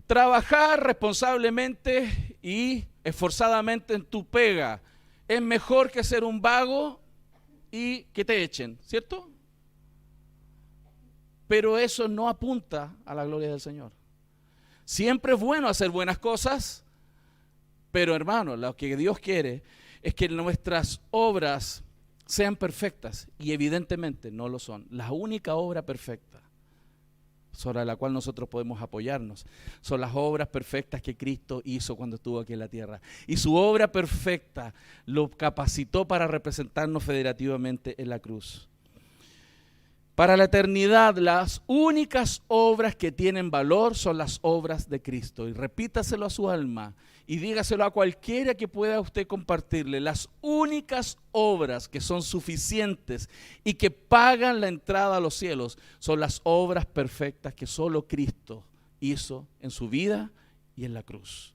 Trabajar responsablemente y esforzadamente en tu pega es mejor que ser un vago y que te echen, ¿cierto? Pero eso no apunta a la gloria del Señor. Siempre es bueno hacer buenas cosas, pero hermano, lo que Dios quiere es que nuestras obras sean perfectas, y evidentemente no lo son. La única obra perfecta sobre la cual nosotros podemos apoyarnos son las obras perfectas que Cristo hizo cuando estuvo aquí en la tierra. Y su obra perfecta lo capacitó para representarnos federativamente en la cruz. Para la eternidad, las únicas obras que tienen valor son las obras de Cristo. Y repítaselo a su alma y dígaselo a cualquiera que pueda usted compartirle. Las únicas obras que son suficientes y que pagan la entrada a los cielos son las obras perfectas que solo Cristo hizo en su vida y en la cruz.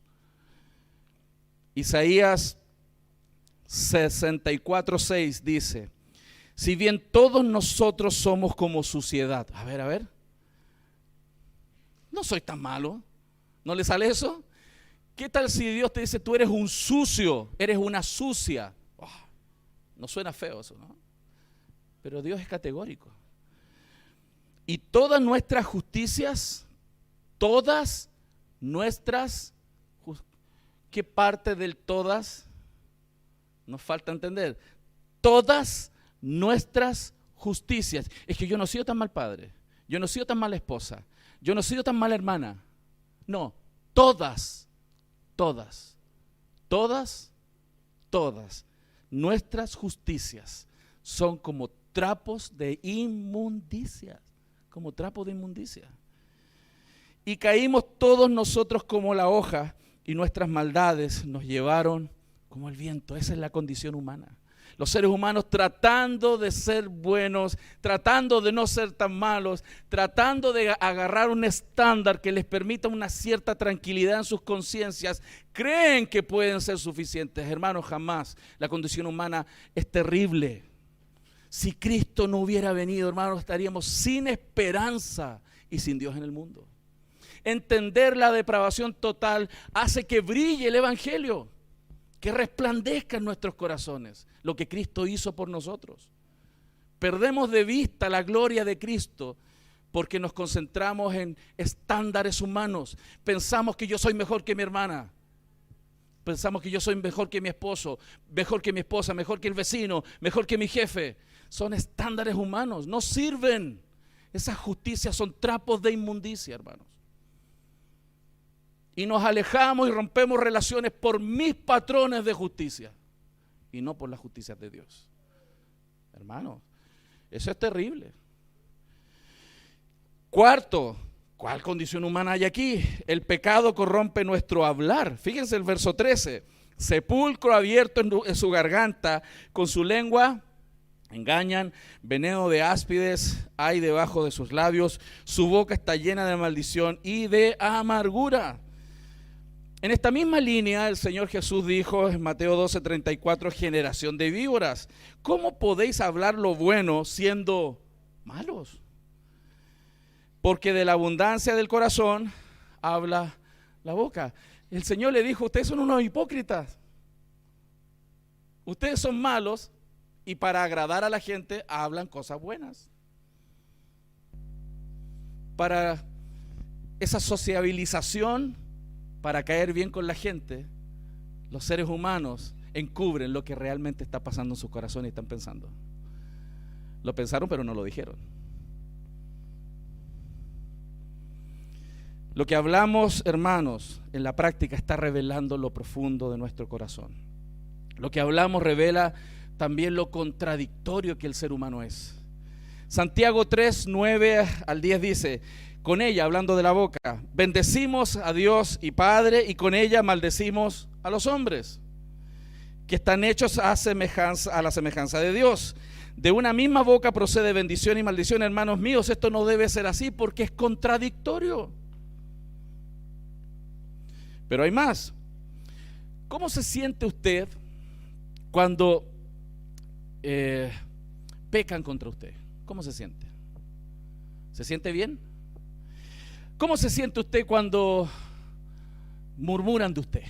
Isaías 64:6 dice: si bien todos nosotros somos como suciedad. A ver. No soy tan malo. ¿No le sale eso? ¿Qué tal si Dios te dice, tú eres un sucio, eres una sucia? Oh, no suena feo eso, ¿no? Pero Dios es categórico. Y todas nuestras justicias, ¿qué parte del todas? Nos falta entender. Todas nuestras justicias. Es que yo no he sido tan mal padre, yo no he sido tan mala esposa, yo no he sido tan mala hermana. No, todas nuestras justicias son como trapos de inmundicia, como trapo de inmundicia. Y caímos todos nosotros como la hoja, y nuestras maldades nos llevaron como el viento. Esa es la condición humana. Los seres humanos tratando de ser buenos, tratando de no ser tan malos, tratando de agarrar un estándar que les permita una cierta tranquilidad en sus conciencias, creen que pueden ser suficientes. Hermanos, jamás. La condición humana es terrible. Si Cristo no hubiera venido, hermanos, estaríamos sin esperanza y sin Dios en el mundo. Entender la depravación total hace que brille el Evangelio, que resplandezca en nuestros corazones lo que Cristo hizo por nosotros. Perdemos de vista la gloria de Cristo porque nos concentramos en estándares humanos. Pensamos que yo soy mejor que mi hermana. Pensamos que yo soy mejor que mi esposo, mejor que mi esposa, mejor que el vecino, mejor que mi jefe. Son estándares humanos, no sirven. Esas justicias son trapos de inmundicia, hermanos. Y nos alejamos y rompemos relaciones por mis patrones de justicia y no por las justicias de Dios. Hermanos, eso es terrible. Cuarto, ¿cuál condición humana hay aquí? El pecado corrompe nuestro hablar. Fíjense el verso 13. Sepulcro abierto en su garganta, con su lengua engañan, veneno de áspides hay debajo de sus labios, su boca está llena de maldición y de amargura. En esta misma línea el Señor Jesús dijo en Mateo 12:34, generación de víboras, ¿cómo podéis hablar lo bueno siendo malos? Porque de la abundancia del corazón habla la boca. El Señor le dijo, ustedes son unos hipócritas. Ustedes son malos y para agradar a la gente hablan cosas buenas. Para esa sociabilización, para caer bien con la gente, los seres humanos encubren lo que realmente está pasando en su corazón y están pensando. Lo pensaron pero no lo dijeron. Lo que hablamos, hermanos, en la práctica está revelando lo profundo de nuestro corazón. Lo que hablamos revela también lo contradictorio que el ser humano es. Santiago 3:9-10 dice, con ella, hablando de la boca, bendecimos a Dios y Padre, y con ella maldecimos a los hombres, que están hechos a la semejanza de Dios. De una misma boca procede bendición y maldición. Hermanos míos, esto no debe ser así porque es contradictorio. Pero hay más. ¿Cómo se siente usted cuando pecan contra usted? ¿Cómo se siente? ¿Se siente bien? ¿Cómo se siente usted cuando murmuran de usted?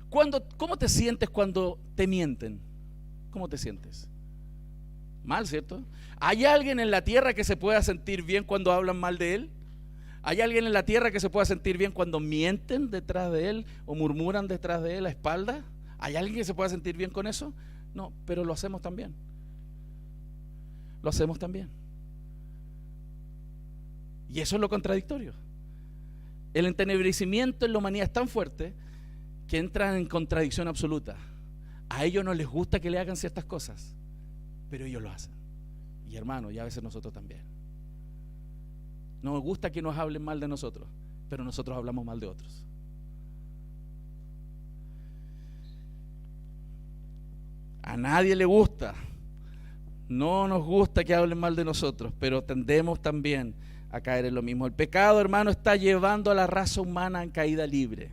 ¿Cómo te sientes cuando te mienten? ¿Cómo te sientes? Mal, ¿cierto? ¿Hay alguien en la tierra que se pueda sentir bien cuando hablan mal de él? ¿Hay alguien en la tierra que se pueda sentir bien cuando mienten detrás de él o murmuran detrás de él a espalda? ¿Hay alguien que se pueda sentir bien con eso? No, pero lo hacemos también. Lo hacemos también. Y eso es lo contradictorio. El entenebrecimiento en la humanidad es tan fuerte que entran en contradicción absoluta. A ellos no les gusta que le hagan ciertas cosas, pero ellos lo hacen. Y hermanos, y a veces nosotros también. No nos gusta que nos hablen mal de nosotros, pero nosotros hablamos mal de otros. A nadie le gusta. No nos gusta que hablen mal de nosotros, pero tendemos también a caer en lo mismo. El pecado, hermano, está llevando a la raza humana en caída libre.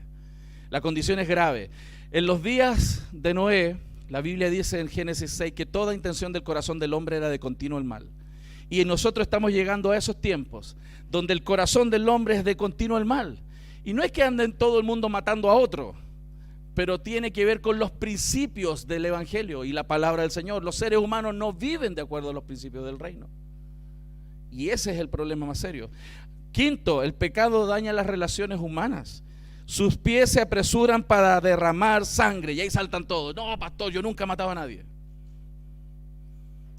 La condición es grave. En los días de Noé, la Biblia dice en Génesis 6 que toda intención del corazón del hombre era de continuo el mal. Y nosotros estamos llegando a esos tiempos donde el corazón del hombre es de continuo el mal. Y no es que anden todo el mundo matando a otro, pero tiene que ver con los principios del Evangelio y la palabra del Señor. Los seres humanos no viven de acuerdo a los principios del reino. Y ese es el problema más serio. Quinto, el pecado daña las relaciones humanas. Sus pies se apresuran para derramar sangre y ahí saltan todos. No, pastor, yo nunca he matado a nadie.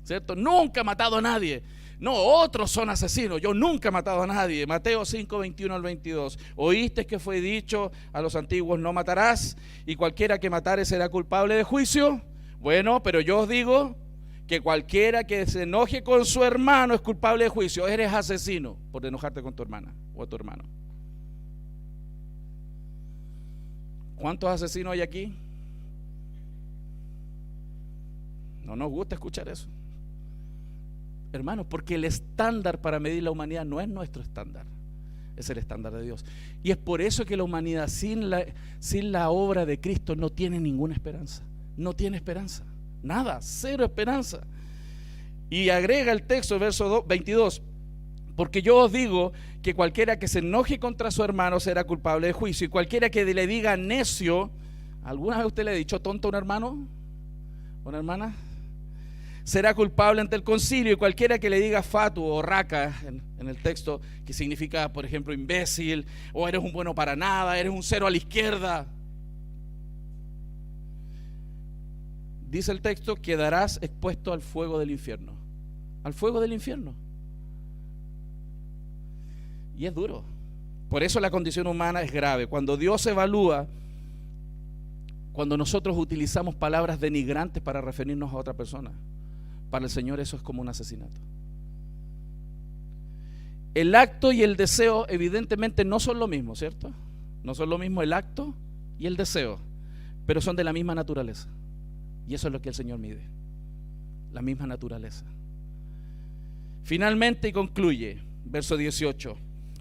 ¿Cierto? Nunca he matado a nadie. No, otros son asesinos. Yo nunca he matado a nadie. Mateo 5:21-22. Oíste que fue dicho a los antiguos, no matarás, y cualquiera que matare será culpable de juicio. Bueno, pero yo os digo que cualquiera que se enoje con su hermano es culpable de juicio. Eres asesino por enojarte con tu hermana o tu hermano. ¿Cuántos asesinos hay aquí? No nos gusta escuchar eso, hermanos, porque el estándar para medir la humanidad no es nuestro estándar, es el estándar de Dios. Y es por eso que la humanidad sin la obra de Cristo no tiene ninguna esperanza. No tiene esperanza, nada, cero esperanza. Y agrega el texto, verso 22, porque yo os digo que cualquiera que se enoje contra su hermano será culpable de juicio, y cualquiera que le diga necio, ¿alguna vez usted le ha dicho tonto a un hermano? ¿Una hermana? Será culpable ante el concilio, y cualquiera que le diga fatuo o raca en el texto, que significa, por ejemplo, imbécil, o eres un bueno para nada, eres un cero a la izquierda, dice el texto, quedarás expuesto al fuego del infierno. Al fuego del infierno. Y es duro. Por eso la condición humana es grave. Cuando Dios evalúa, cuando nosotros utilizamos palabras denigrantes para referirnos a otra persona, para el Señor eso es como un asesinato. El acto y el deseo evidentemente no son lo mismo, ¿cierto? No son lo mismo el acto y el deseo, pero son de la misma naturaleza. Y eso es lo que el Señor mide, la misma naturaleza. Finalmente, y concluye, verso 18,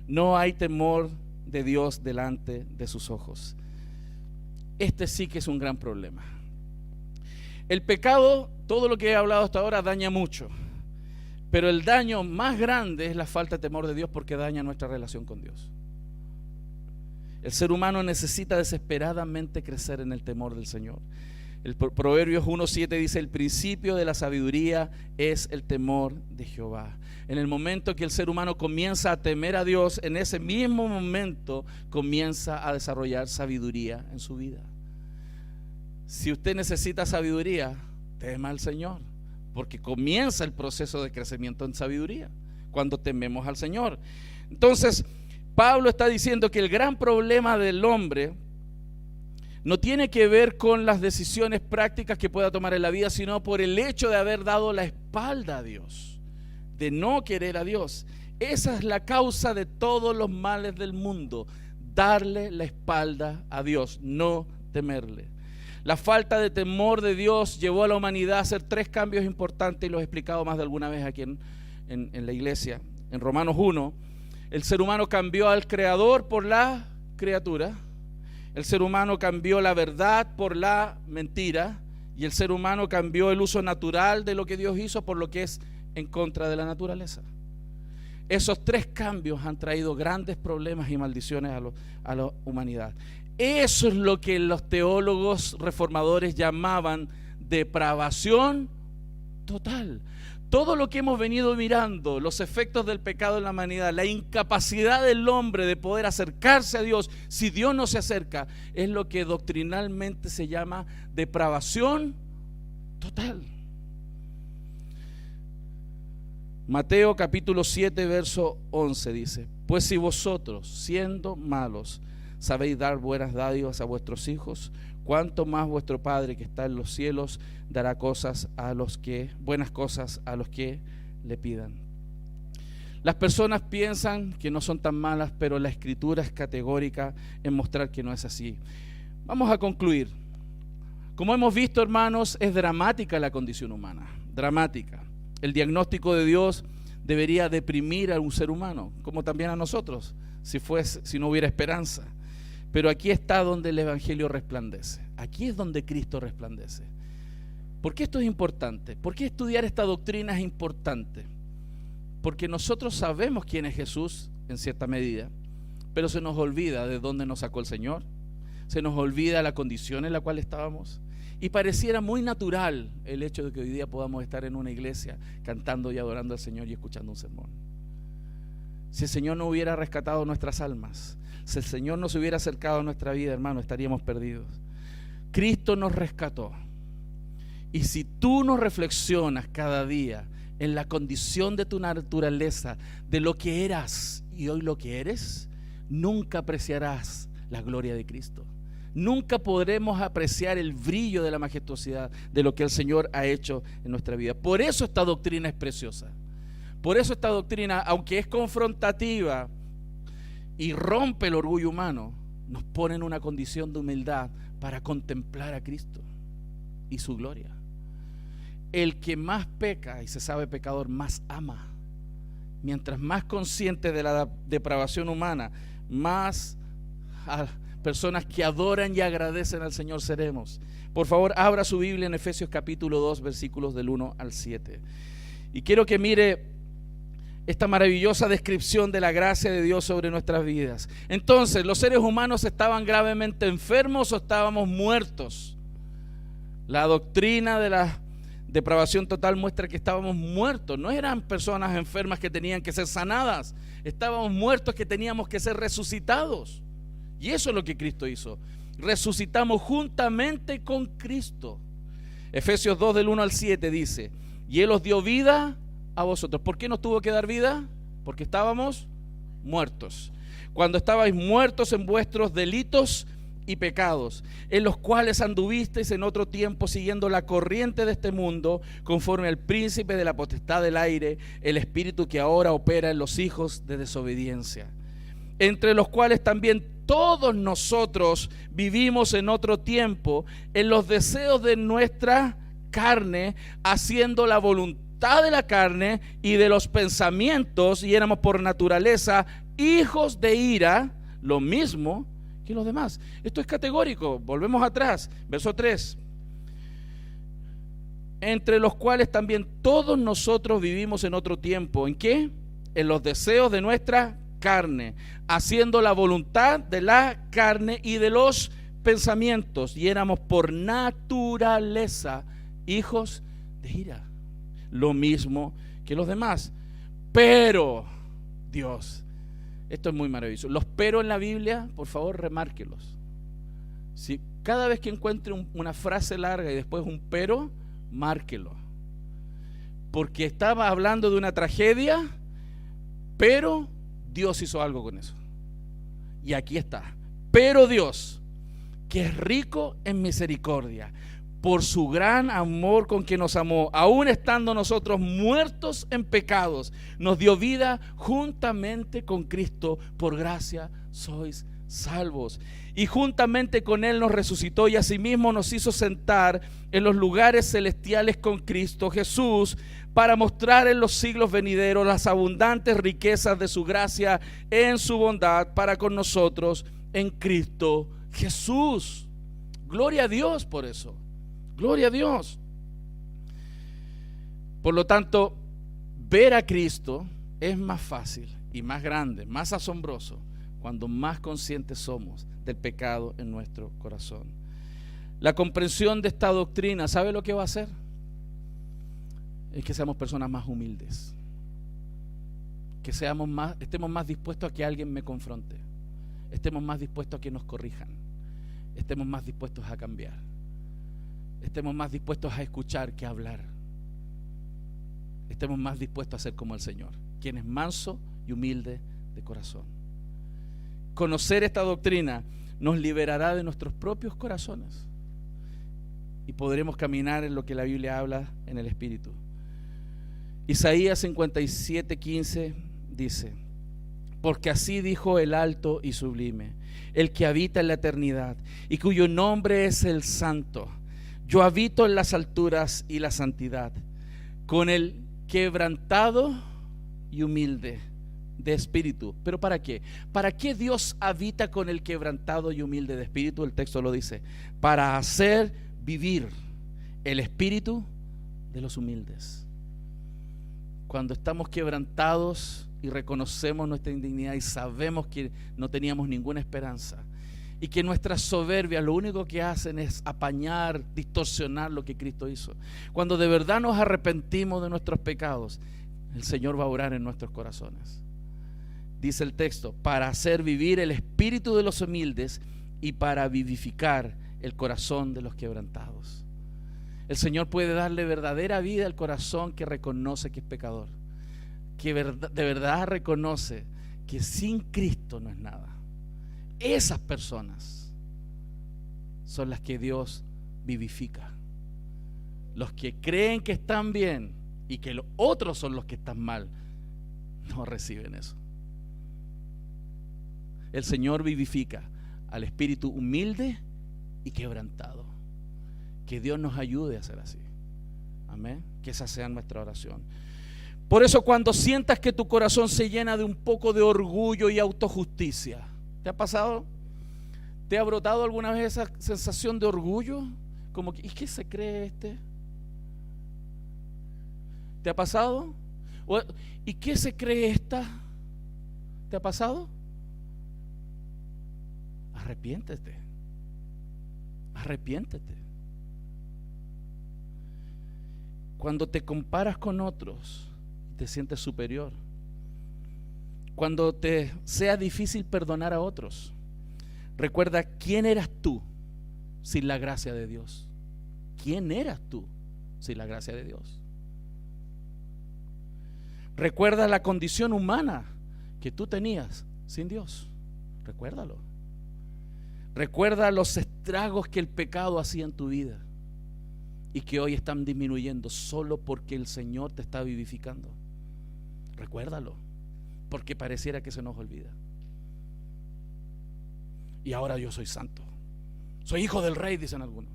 no hay temor de Dios delante de sus ojos. Este sí que es un gran problema. El pecado, todo lo que he hablado hasta ahora, daña mucho, pero el daño más grande es la falta de temor de Dios, porque daña nuestra relación con Dios. El ser humano necesita desesperadamente crecer en el temor del Señor. El Proverbios 1:7 dice: el principio de la sabiduría es el temor de Jehová. En el momento que el ser humano comienza a temer a Dios, en ese mismo momento comienza a desarrollar sabiduría en su vida. Si usted necesita sabiduría, tema al Señor, porque comienza el proceso de crecimiento en sabiduría cuando tememos al Señor. Entonces, Pablo está diciendo que el gran problema del hombre no tiene que ver con las decisiones prácticas que pueda tomar en la vida, sino por el hecho de haber dado la espalda a Dios, de no querer a Dios. Esa es la causa de todos los males del mundo: darle la espalda a Dios, no temerle. La falta de temor de Dios llevó a la humanidad a hacer 3 cambios importantes, y los he explicado más de alguna vez aquí en la iglesia. En Romanos 1, el ser humano cambió al Creador por la criatura. El ser humano cambió la verdad por la mentira, y el ser humano cambió el uso natural de lo que Dios hizo por lo que es en contra de la naturaleza. Esos 3 cambios han traído grandes problemas y maldiciones a la humanidad. Eso es lo que los teólogos reformadores llamaban depravación total. Todo lo que hemos venido mirando, los efectos del pecado en la humanidad, la incapacidad del hombre de poder acercarse a Dios si Dios no se acerca, es lo que doctrinalmente se llama depravación total. Mateo capítulo 7 verso 11 dice: pues si vosotros, siendo malos, sabéis dar buenas dádivas a vuestros hijos, cuánto más vuestro Padre que está en los cielos dará buenas cosas a los que le pidan. Las personas piensan que no son tan malas, pero la Escritura es categórica en mostrar que no es así. Vamos a concluir. Como hemos visto, hermanos, es dramática la condición humana, dramática. El diagnóstico de Dios debería deprimir a un ser humano, como también a nosotros, si no hubiera esperanza. Pero aquí está donde el Evangelio resplandece. Aquí es donde Cristo resplandece. ¿Por qué esto es importante? ¿Por qué estudiar esta doctrina es importante? Porque nosotros sabemos quién es Jesús en cierta medida, pero se nos olvida de dónde nos sacó el Señor. Se nos olvida la condición en la cual estábamos. Y pareciera muy natural el hecho de que hoy día podamos estar en una iglesia cantando y adorando al Señor y escuchando un sermón. Si el Señor no hubiera rescatado nuestras almas, si el Señor no se hubiera acercado a nuestra vida, hermano, estaríamos perdidos. Cristo nos rescató. Y si tú no reflexionas cada día en la condición de tu naturaleza, de lo que eras y hoy lo que eres, nunca apreciarás la gloria de Cristo. nunca podremos apreciar el brillo de la majestuosidad de lo que el Señor ha hecho en nuestra vida. Por eso esta doctrina es preciosa. Por eso esta doctrina, aunque es confrontativa y rompe el orgullo humano, nos pone en una condición de humildad para contemplar a Cristo y su gloria. El que más peca y se sabe pecador, más ama. Mientras más consciente de la depravación humana, más personas que adoran y agradecen al Señor seremos. Por favor, abra su Biblia en Efesios capítulo 2, versículos del 1 al 7. Y quiero que mire esta maravillosa descripción de la gracia de Dios sobre nuestras vidas. Entonces, ¿los seres humanos estaban gravemente enfermos o estábamos muertos? La doctrina de la depravación total muestra que estábamos muertos. No eran personas enfermas que tenían que ser sanadas. Estábamos muertos que teníamos que ser resucitados. Y eso es lo que Cristo hizo. Resucitamos juntamente con Cristo. Efesios 2 del 1 al 7 dice: y Él os dio vida a vosotros. ¿Por qué nos tuvo que dar vida? Porque estábamos muertos. Cuando estabais muertos en vuestros delitos y pecados, en los cuales anduvisteis en otro tiempo siguiendo la corriente de este mundo, conforme al príncipe de la potestad del aire, el espíritu que ahora opera en los hijos de desobediencia, entre los cuales también todos nosotros vivimos en otro tiempo en los deseos de nuestra carne, haciendo la voluntad de la carne y de los pensamientos, y éramos por naturaleza hijos de ira, lo mismo que los demás. Esto es categórico. Volvemos atrás, verso 3. Entre los cuales también todos nosotros vivimos en otro tiempo. ¿En qué? En los deseos de nuestra carne, haciendo la voluntad de la carne y de los pensamientos, y éramos por naturaleza hijos de ira, lo mismo que los demás. Pero Dios, esto es muy maravilloso. Los pero en la Biblia, por favor, remárquelos. Si cada vez que encuentre una frase larga y después un pero, márquelo. Porque estaba hablando de una tragedia, pero Dios hizo algo con eso. Y aquí está. Pero Dios, que es rico en misericordia, por su gran amor con que nos amó, aun estando nosotros muertos en pecados, nos dio vida juntamente con Cristo. Por gracia sois salvos. Y juntamente con Él nos resucitó y asimismo nos hizo sentar en los lugares celestiales con Cristo Jesús, para mostrar en los siglos venideros las abundantes riquezas de su gracia en su bondad para con nosotros en Cristo Jesús. Gloria a Dios por eso. Gloria a Dios. Por lo tanto, ver a Cristo es más fácil y más grande, más asombroso, cuando más conscientes somos del pecado en nuestro corazón. La comprensión de esta doctrina, ¿sabe lo que va a hacer? Es que seamos personas más humildes, que estemos más dispuestos a que alguien me confronte, estemos más dispuestos a que nos corrijan, estemos más dispuestos a cambiar, estemos más dispuestos a escuchar que a hablar, estemos más dispuestos a ser como el Señor, quien es manso y humilde de corazón. Conocer esta doctrina nos liberará de nuestros propios corazones y podremos caminar en lo que la Biblia habla en el Espíritu. Isaías 57:15 dice: porque así dijo el alto y sublime, el que habita en la eternidad y cuyo nombre es el Santo. Yo habito en las alturas y la santidad, con el quebrantado y humilde de espíritu. ¿Pero para qué? ¿Para qué Dios habita con el quebrantado y humilde de espíritu? El texto lo dice: para hacer vivir el espíritu de los humildes. Cuando estamos quebrantados y reconocemos nuestra indignidad y sabemos que no teníamos ninguna esperanza y que nuestras soberbias lo único que hacen es apañar, distorsionar lo que Cristo hizo. Cuando de verdad nos arrepentimos de nuestros pecados, el Señor va a obrar en nuestros corazones. Dice el texto: para hacer vivir el espíritu de los humildes y para vivificar el corazón de los quebrantados. El Señor puede darle verdadera vida al corazón que reconoce que es pecador, que de verdad reconoce que sin Cristo no es nada. Esas personas son las que Dios vivifica. Los que creen que están bien y que los otros son los que están mal, no reciben eso. El Señor vivifica al espíritu humilde y quebrantado. Que Dios nos ayude a ser así. Amén. Que esa sea nuestra oración. Por eso, cuando sientas que tu corazón se llena de un poco de orgullo y autojusticia, ¿te ha pasado? ¿Te ha brotado alguna vez esa sensación de orgullo? Como que, ¿y qué se cree este? ¿Te ha pasado? ¿Y qué se cree esta? ¿Te ha pasado? Arrepiéntete. Arrepiéntete. Cuando te comparas con otros, te sientes superior. Cuando te sea difícil perdonar a otros, recuerda quién eras tú sin la gracia de Dios. ¿Quién eras tú sin la gracia de Dios? Recuerda la condición humana que tú tenías sin Dios. Recuérdalo. Recuerda los estragos que el pecado hacía en tu vida y que hoy están disminuyendo solo porque el Señor te está vivificando. Recuérdalo, porque pareciera que se nos olvida. Y ahora yo soy santo, soy hijo del rey, dicen algunos,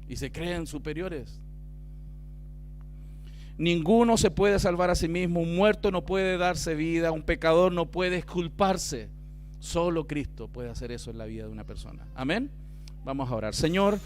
y se creen superiores. Ninguno se puede salvar a sí mismo. Un muerto no puede darse vida. Un pecador no puede exculparse. Solo Cristo puede hacer eso en la vida de una persona. Amén. Vamos a orar. Señor,